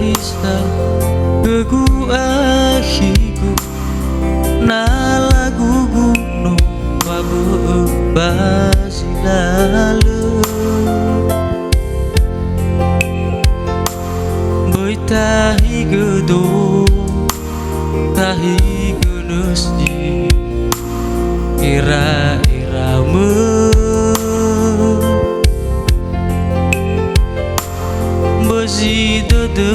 balista Gugu ahiku Nalagu guno Babu basilalu Boy tahi gedo Tahi gunusji Ira-iramu Bozi dodo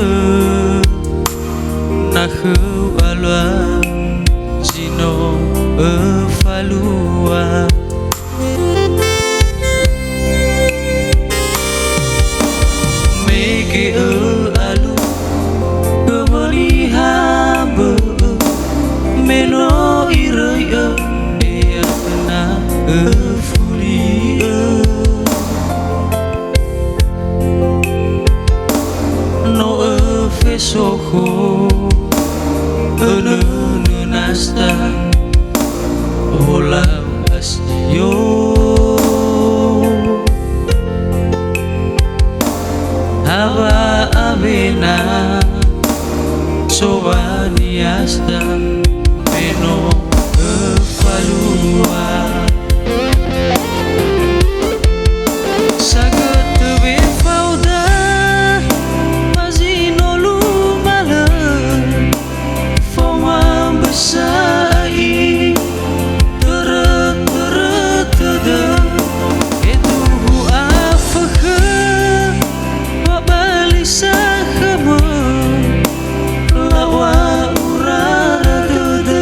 Nahu alwa Zino falua Mege alu Kemani habe Meno iraya Ea kena fulia No fesoko Nasta Olau asyo Hawa avena Sowani asta Meno falua Sagat befauda Mazino lumala Foma besai Tere-tere-tere Etuhu afakha Wabalisa khama Lawa urara dede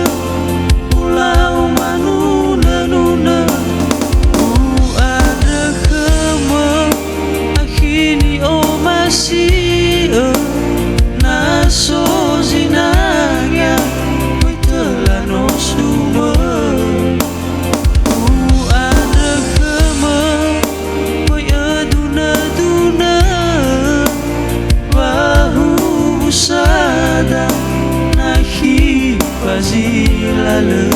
Ulau manuna-nuna Ada khama Akhini o masih Naso zinanya Witelano suma Ada khama Wayaduna-duna Wahu usada Nahi fazilalu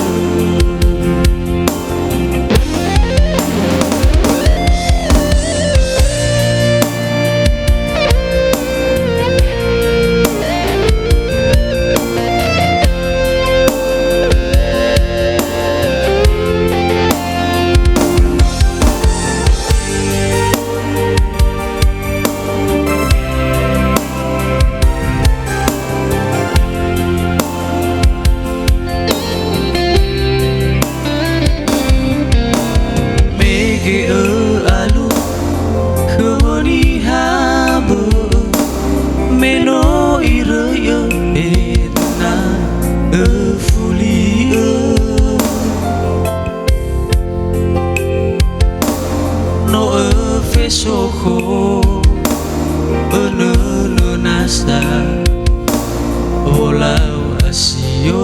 alu Kemani habe Meno iraya Edna fulia No fesoko Nasta Olau asyo